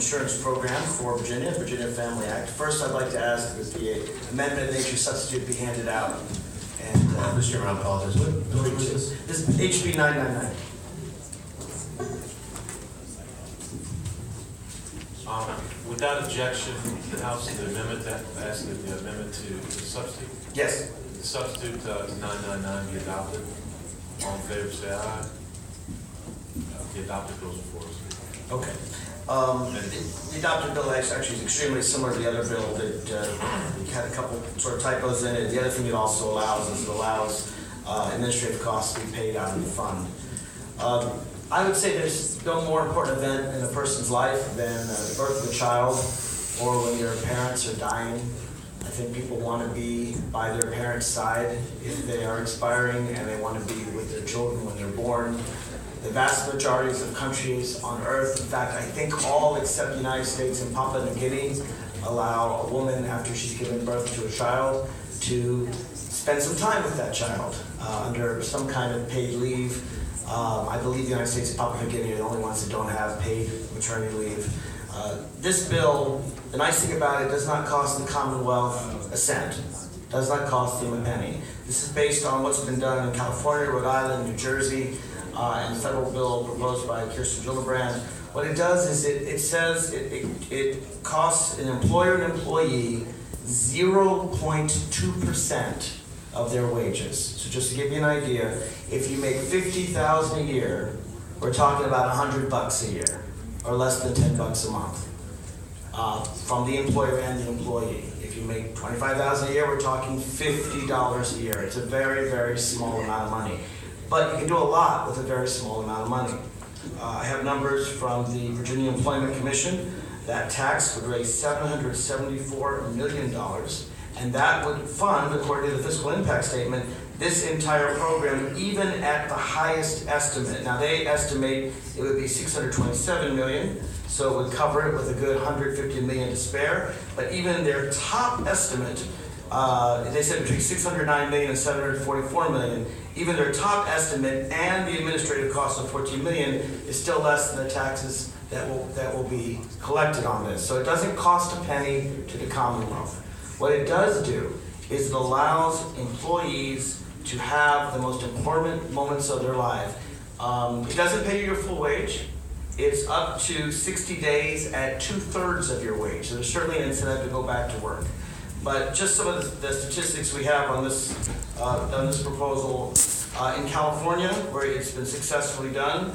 insurance program for Virginia Family Act. First, I'd like to ask that the amendment nature substitute be handed out. And Mr. Chairman, I apologize. What bill is this? this is HB 999. Without objection, the House the amendment that asking the amendment to the substitute. Yes. The substitute to 999 be adopted. All in favor, say aye. The adopted bills before us. Okay. The adopted bill actually is extremely similar to the other bill that had a couple sort of typos in it. The other thing it also allows is it allows administrative costs to be paid out of the fund. I would say there's no more important event in a person's life than the birth of a child or when your parents are dying. I think people want to be by their parents' side if they are expiring, and they want to be with their children when they're born. The vast majorities of countries on earth, in fact, I think all except the United States and Papua New Guinea, allow a woman after she's given birth to a child to spend some time with that child under some kind of paid leave. I believe the United States and Papua New Guinea are the only ones that don't have paid maternity leave. This bill, the nice thing about it, does not cost the Commonwealth a cent. Does not cost them a penny. This is based on what's been done in California, Rhode Island, New Jersey, and the federal bill proposed by Kirsten Gillibrand. What it does is it says it costs an employer and employee 0.2% of their wages. So just to give you an idea, if you make $50,000 a year, we're talking about $100 a year, or less than $10 a month, from the employer and the employee. If you make $25,000 a year, we're talking $50 a year. It's a very, very small amount of money. But you can do a lot with a very small amount of money. I have numbers from the Virginia Employment Commission. That tax would raise $774 million. And that would fund, according to the fiscal impact statement, this entire program, even at the highest estimate. Now they estimate it would be $627 million, so it would cover it with a good $150 million to spare. But even their top estimate, they said between $609 million and $744 million. Even their top estimate and the administrative cost of $14 million is still less than the taxes that will be collected on this. So it doesn't cost a penny to the Commonwealth. What it does do is it allows employees to have the most important moments of their life. It doesn't pay you your full wage. It's up to 60 days at 2/3 of your wage. So there's certainly an incentive to go back to work. But just some of the statistics we have on this proposal in California, where it's been successfully done,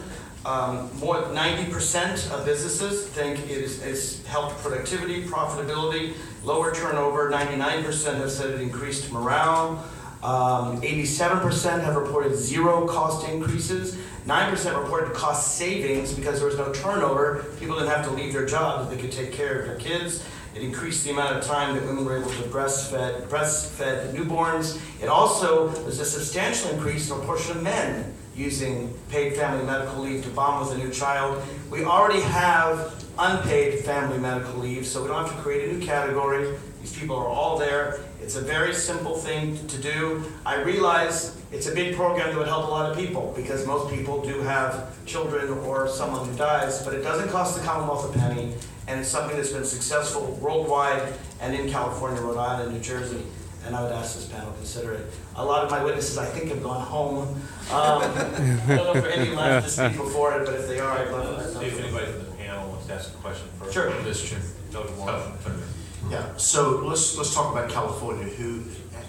more than 90% of businesses think it has helped productivity, profitability, lower turnover. 99% have said it increased morale. 87% have reported zero cost increases. 9% reported cost savings because there was no turnover. People didn't have to leave their jobs. They could take care of their kids. It increased the amount of time that women were able to breastfed newborns. It also was a substantial increase in the proportion of men using paid family medical leave to bond with a new child. We already have unpaid family medical leave, so we don't have to create a new category. These people are all there. It's a very simple thing to do. I realize it's a big program that would help a lot of people because most people do have children or someone who dies, but it doesn't cost the Commonwealth a penny, and it's something that's been successful worldwide and in California, Rhode Island, New Jersey, and I would ask this panel to consider it. A lot of my witnesses, I think, have gone home. I don't know if any left to speak before it, but if they are, I'd love to See if anybody from the panel wants to ask a question first. Sure. Mr. Chair. Yeah, so let's talk about California.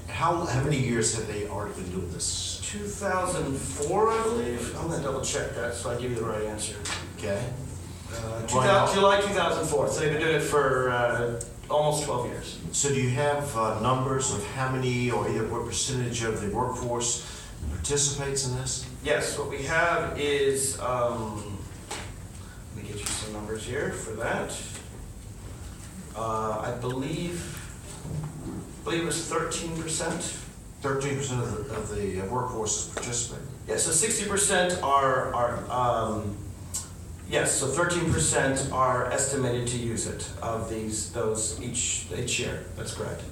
How many years have they already been doing this? 2004, I believe. I'm going to double check that so I give you the right answer. Okay. July 2004. So they've been doing it for almost 12 years. So do you have numbers of how many or either what percentage of the workforce participates in this? Yes, what we have is, let me get you some numbers here for that. I believe it was 13%. 13% of the workforce is participating. Yeah, so 60% are yes, so 13% are estimated to use it of those each year. That's correct.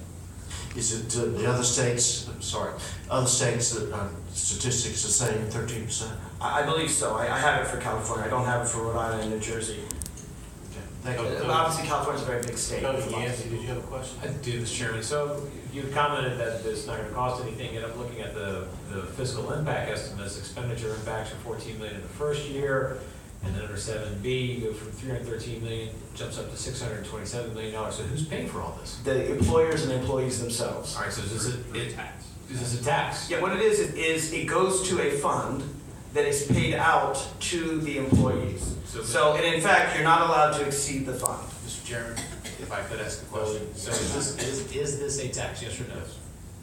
Is it the other states? Other states statistics the same? 13%. I believe so. I have it for California. I don't have it for Rhode Island and New Jersey. Okay. Thank you. obviously California's a very big state. Yancy, did you have a question? I do, Mr. Chairman. So you commented that it's not gonna cost anything, yet I'm looking at the fiscal impact estimates. Expenditure impacts are 14 million in the first year, and then under 7B, you go from 313 million, jumps up to $627 million. So who's paying for all this? The employers and employees themselves. All right, so is this a tax? Yeah, what it is it goes to a fund that is paid out to the employees. So, and in fact, you're not allowed to exceed the fund. Mr. Chairman, if I could ask a question. So is this a tax, yes or no?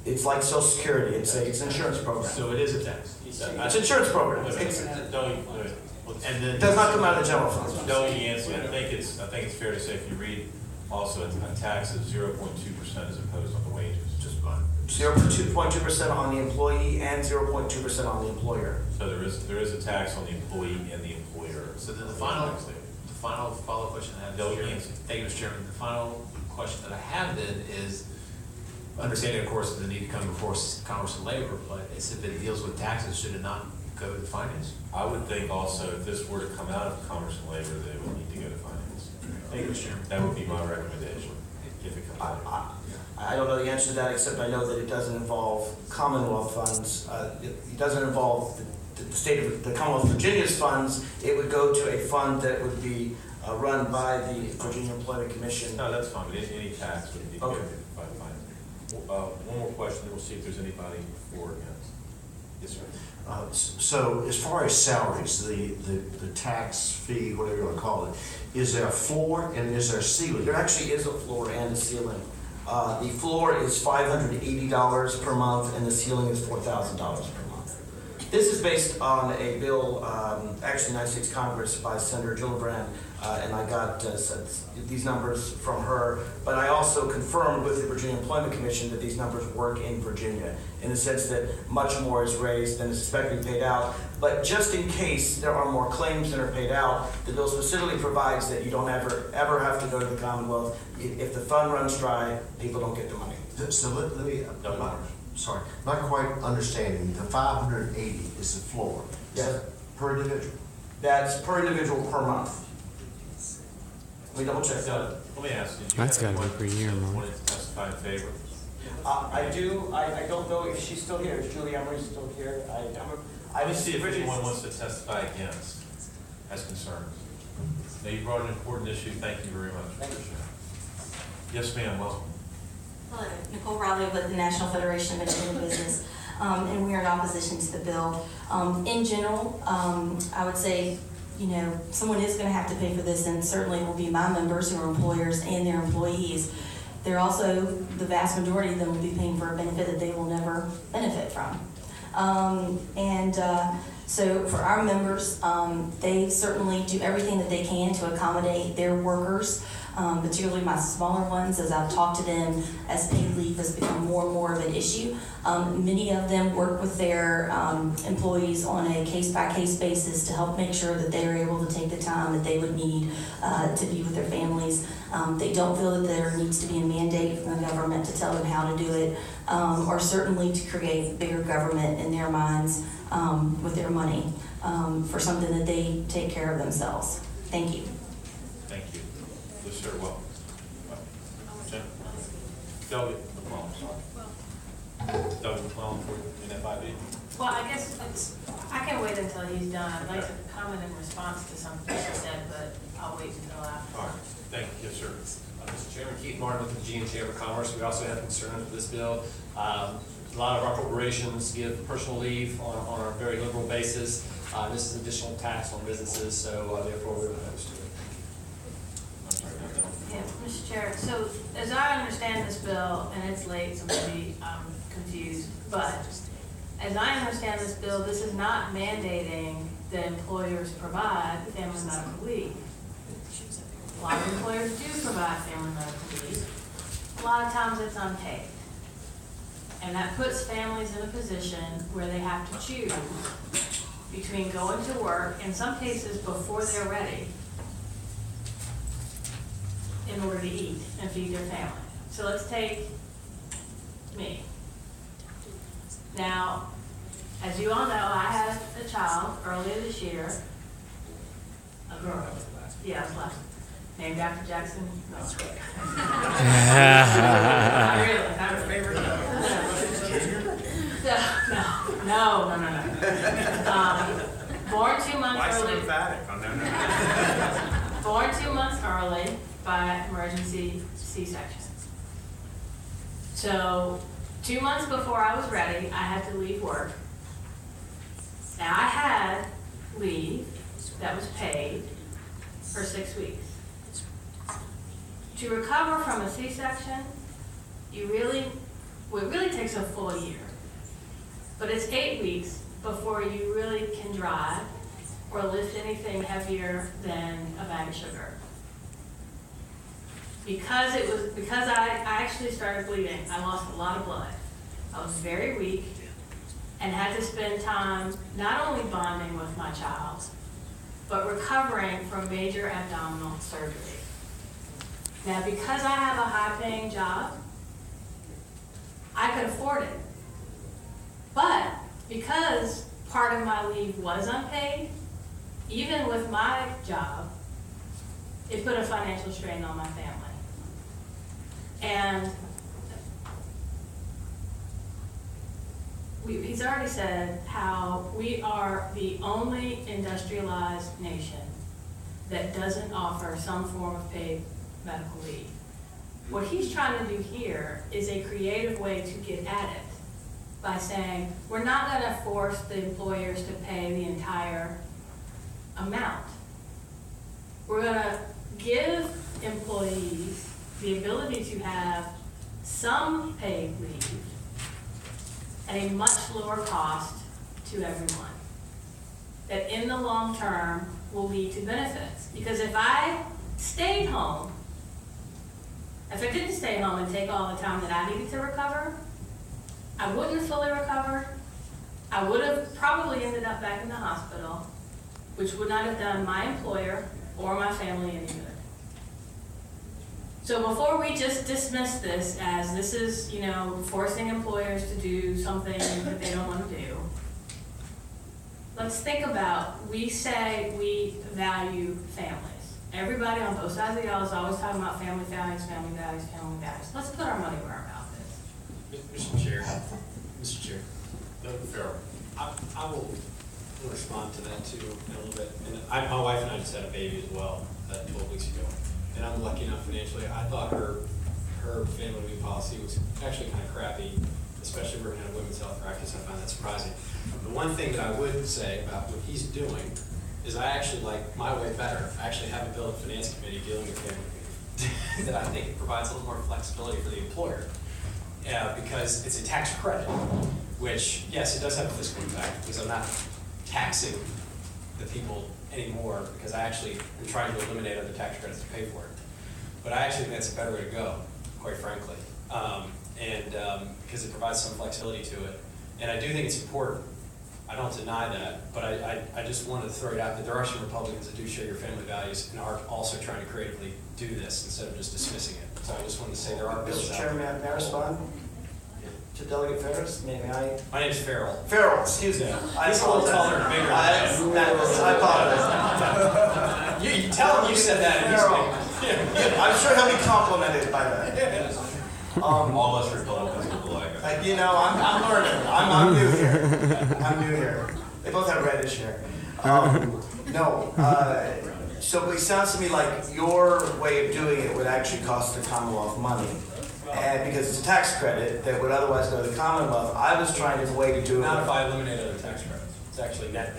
It's like Social Security, it's an insurance program. So it is a tax? It's an insurance program. And then. It does not come out of the general fund. No, Yancy, I think it's fair to say if you read also a tax of 0.2% as opposed on the wages, just fine. 0.2% on the employee and 0.2% on the employer. So there is a tax on the employee and the employer. So then the final follow-up question I have, thank you, Mr. Chairman. The final question that I have then is, understanding, of course, the need to come before Commerce and Labor, but if it deals with taxes, should it not go to finance? I would think also if this were to come out of Commerce and Labor, they would need to go to finance. Thank you, Mr. Chairman. That would be my recommendation if it comes out. I don't know the answer to that, except I know that it doesn't involve Commonwealth funds. It doesn't involve the state of the Commonwealth of Virginia's funds. It would go to a fund that would be run by the Virginia Employment Commission. No, that's fine, but any tax would need to go to finance. One more question, then we'll see if there's anybody for or against. Yes, sir. So as far as salaries, the tax fee, whatever you want to call it, is there a floor and is there a ceiling? There actually is a floor and a ceiling. The floor is $580 per month and the ceiling is $4,000 per month. This is based on a bill, actually United States Congress by Senator Gillibrand, and I got these numbers from her, but I also confirmed with the Virginia Employment Commission that these numbers work in Virginia, in the sense that much more is raised than is expected to be paid out. But just in case there are more claims than are paid out, the bill specifically provides that you don't ever have to go to the Commonwealth. If the fund runs dry, people don't get the money. So let me, not quite understanding, the 580 is the floor. Is Yeah. that per individual? That's per individual per month. Let me double check that. Let me ask, did you That's have gotta be anyone per year, that Mark. wanted to testify in favor? I do. I don't know if she's still here. Is Julie Emery still here? Let me see if anyone wants to testify against as concerns. Now, you brought an important issue. Thank you very much. Thank you. Yes, ma'am, welcome. Hello, Nicole Riley with the National Federation of Independent Business, and we are in opposition to the bill. In general, I would say, someone is going to have to pay for this, and certainly will be my members who are employers and their employees. They're also, the vast majority of them will be paying for a benefit that they will never benefit from. So for our members, they certainly do everything that they can to accommodate their workers, particularly my smaller ones. As I've talked to them, as paid leave has become more and more of an issue. Many of them work with their employees on a case-by-case basis to help make sure that they are able to take the time that they would need to be with their families. They don't feel that there needs to be a mandate from the government to tell them how to do it, or certainly to create bigger government in their minds with their money for something that they take care of themselves. Thank you. Thank you. Yes, sir, welcome. Jim? Delegate McClellan, sorry. Delegate McClellan for NFIB. Well, I guess I can wait until he's done. I'd like to comment in response to something he said, but I'll wait until after. All right, thank you. Yes, sir. Mr. Chairman, Keith Martin with the Virginia Chamber of Commerce. We also have concerns with this bill. A lot of our corporations give personal leave on a very liberal basis. This is additional tax on businesses, so therefore we're opposed to it. I'm sorry about that. Yeah, Mr. Chair, so as I understand this bill, and it's late, so maybe I'm confused, but as I understand this bill, this is not mandating that employers provide family medical leave. A lot of employers do provide family medical leave. A lot of times it's unpaid. And that puts families in a position where they have to choose between going to work, in some cases before they're ready, in order to eat and feed their family. So let's take me. Now, as you all know, I had a child earlier this year, a girl. Yeah, I was last. named after Jackson? No. Not Yeah. really, not a favorite. No. Born 2 months early. Born 2 months early by emergency C-section. So 2 months before I was ready, I had to leave work. Now I had leave that was paid for 6 weeks. To recover from a C-section, it really takes a full year. But it's 8 weeks before you really can drive or lift anything heavier than a bag of sugar. Because I actually started bleeding, I lost a lot of blood. I was very weak and had to spend time not only bonding with my child, but recovering from major abdominal surgery. Now, because I have a high-paying job, I could afford it. But because part of my leave was unpaid, even with my job, it put a financial strain on my family. And he's already said how we are the only industrialized nation that doesn't offer some form of paid medical leave. What he's trying to do here is a creative way to get at it by saying, we're not going to force the employers to pay the entire amount. We're going to give employees the ability to have some paid leave at a much lower cost to everyone, that in the long term will lead to benefits. Because if I stayed home, if I didn't stay home and take all the time that I needed to recover, I wouldn't have fully recovered. I would have probably ended up back in the hospital, which would not have done my employer or my family any good. So before we just dismiss this as this is, forcing employers to do something that they don't want to do, let's think about, we say we value families. Everybody on both sides of the aisle is always talking about family values, family values, family values. Let's put our money where our mouth is. Mr. Chair, Doug Farrell, I will respond to that too in a little bit. And my wife and I just had a baby as well, 12 weeks ago. And I'm lucky enough financially. I thought her family leave policy was actually kind of crappy, especially working at a women's health practice. I find that surprising. The one thing that I would say about what he's doing is I actually like my way better. I actually have a bill in the finance committee dealing with family leave that I think provides a little more flexibility for the employer. Because it's a tax credit, which, yes, it does have a fiscal impact because I'm not taxing the people anymore because I actually am trying to eliminate other tax credits to pay for it. But I actually think that's a better way to go, quite frankly, because it provides some flexibility to it. And I do think it's important. I don't deny that, but I just wanted to throw it out that there are some Republicans that do share your family values and are also trying to creatively do this instead of just dismissing it. So I just wanted to say there are bills Mr. out Chairman, there. may I respond to Delegate Ferris? May I? My name's Farrell. Farrell, excuse me. Yeah. I He's a little taller and bigger. I apologize. You tell him you said that. And Farrell. I'm sure he'll be complimented by that. All us Republicans look alike. I'm learning. I'm new here. I'm new here. They both have reddish hair. So it sounds to me like your way of doing it would actually cost the Commonwealth money. And because it's a tax credit that would otherwise go to the Commonwealth, I was trying to way to do it Not if I eliminate other tax credits. It's actually net.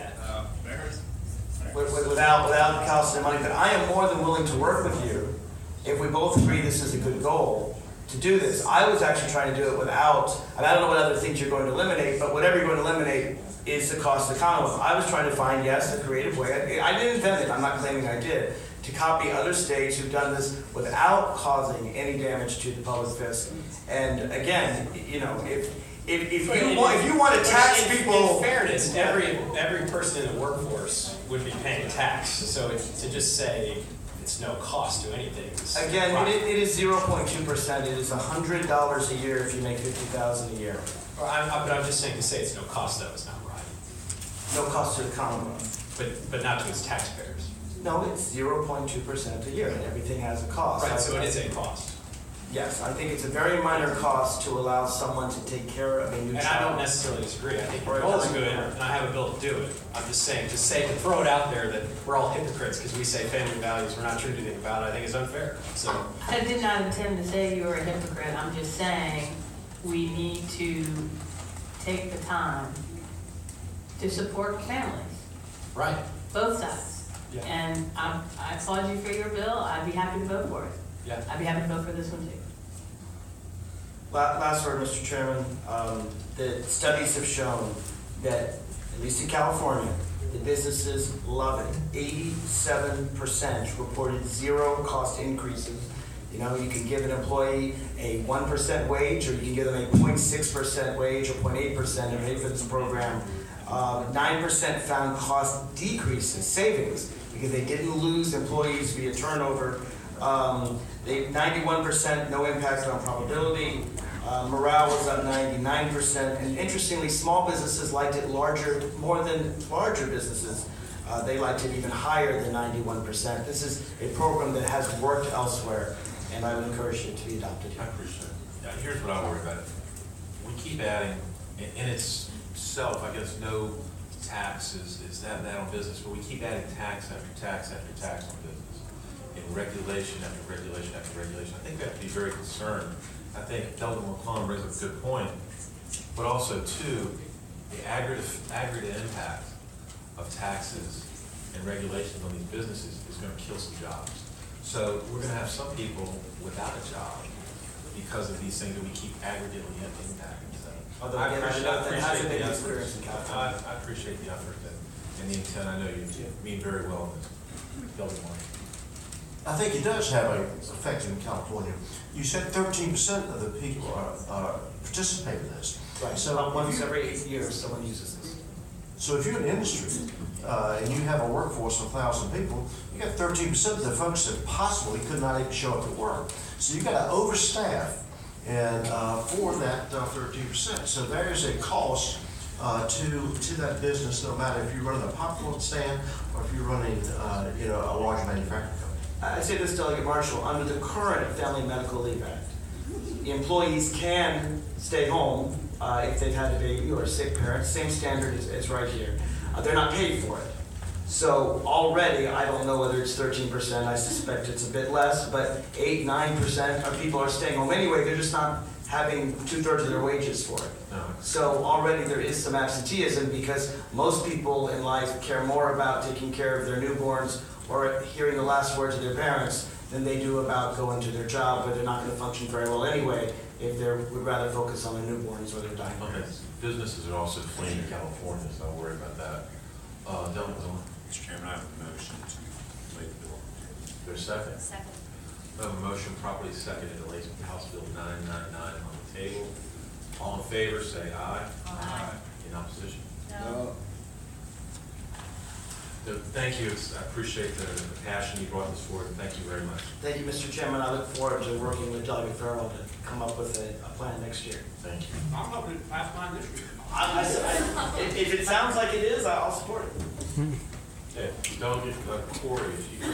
without the cost of money. But I am more than willing to work with you if we both agree this is a good goal to do this. I was actually trying to do it without, and I don't know what other things you're going to eliminate, but whatever you're going to eliminate is the cost of the Commonwealth. I was trying to find, yes, a creative way. I didn't invent it. I'm not claiming I did. To copy other states who've done this without causing any damage to the public fisc. And again, if you want to tax people, In fairness, every person in the workforce would be paying tax. So to just say it's no cost to anything. Again, it is 0.2%. It is $100 a year if you make $50,000 a year. But I'm just saying to say it's no cost though is not right. No cost to the Commonwealth. But not to its taxpayers. No, it's 0.2% a year, and everything has a cost. Right, so it is a cost. Yes, I think it's a very minor cost to allow someone to take care of a new And child. I don't necessarily disagree. I think Or your a goal is dying good, parent. and I have a bill to do it. I'm just saying, to throw it out there that we're all hypocrites because we say family values, we're not trying to do anything about it, I think is unfair. So, I did not intend to say you were a hypocrite, I'm just saying we need to take the time to support families, right. both sides. Yeah. And I applaud you for your bill, I'd be happy to vote for it. Yeah. I'd be happy to vote for this one too. Last word, Mr. Chairman. The studies have shown that, at least in California, the businesses love it. 87% reported zero cost increases. You know, you can give an employee a 1% wage, or you can give them a 0.6% wage or 0.8% and pay for this program. 9% found cost decreases, savings, because they didn't lose employees via turnover. 91% no impact on probability. Morale was up 99%. And interestingly, small businesses liked it more than larger businesses. They liked it even higher than 91%. This is a program that has worked elsewhere, and I would encourage it to be adopted I here. appreciate it. Yeah, here's what I worry about. We keep adding, in itself, I guess no tax is that on business, but we keep adding tax after tax after tax on business. In regulation after regulation after regulation. I think we have to be very concerned. I think Delegate McClellan raised a good point, but also too, the aggregate impact of taxes and regulations on these businesses is going to kill some jobs. So we're going to have some people without a job because of these things that we keep aggregately impacting. So Although, again, I know that hasn't been the experience in California. I appreciate the effort and the intent. I know you mean very well in this. Delegate Martin. I think it does have an effect in California. You said 13% of the people are participate in this. Right, So about if once you- every 8 years, someone uses this. So if you're in industry and you have a workforce of 1,000 people, you got 13% of the folks that possibly could not even show up at work. So you got to overstaff and for that 13%. So there is a cost to that business, no matter if you're running a popcorn stand or if you're running a large manufacturing company. I'd say this, Delegate Marshall, under the current Family Medical Leave Act, employees can stay home if they've had a baby or a sick parent, same standard as right here. They're not paid for it. So already, I don't know whether it's 13%, I suspect it's a bit less, but 8-9% of people are staying home anyway, they're just not having 2/3 of their wages for it. No. So already there is some absenteeism because most people in life care more about taking care of their newborns or hearing the last words of their parents than they do about going to their job, where they're not going to function very well anyway if they would rather focus on their newborns or their dying Okay, parents. businesses are also fleeing to California, so don't worry about that. Delegate Zorn, Mr. Chairman, I have a motion to lay the bill. there's a second. Second. We have a motion properly seconded to lay House Bill 999 on the table. All in favor, say aye. Aye. In opposition? No. So, thank you, I appreciate the passion you brought this forward, thank you very much. Thank you, Mr. Chairman. I look forward to working with Delegate Farrell to come up with a plan next year. Thank you. I'm hoping to pass mine this year. If it sounds like it is, I'll support it. Okay, Delegate Corey, if you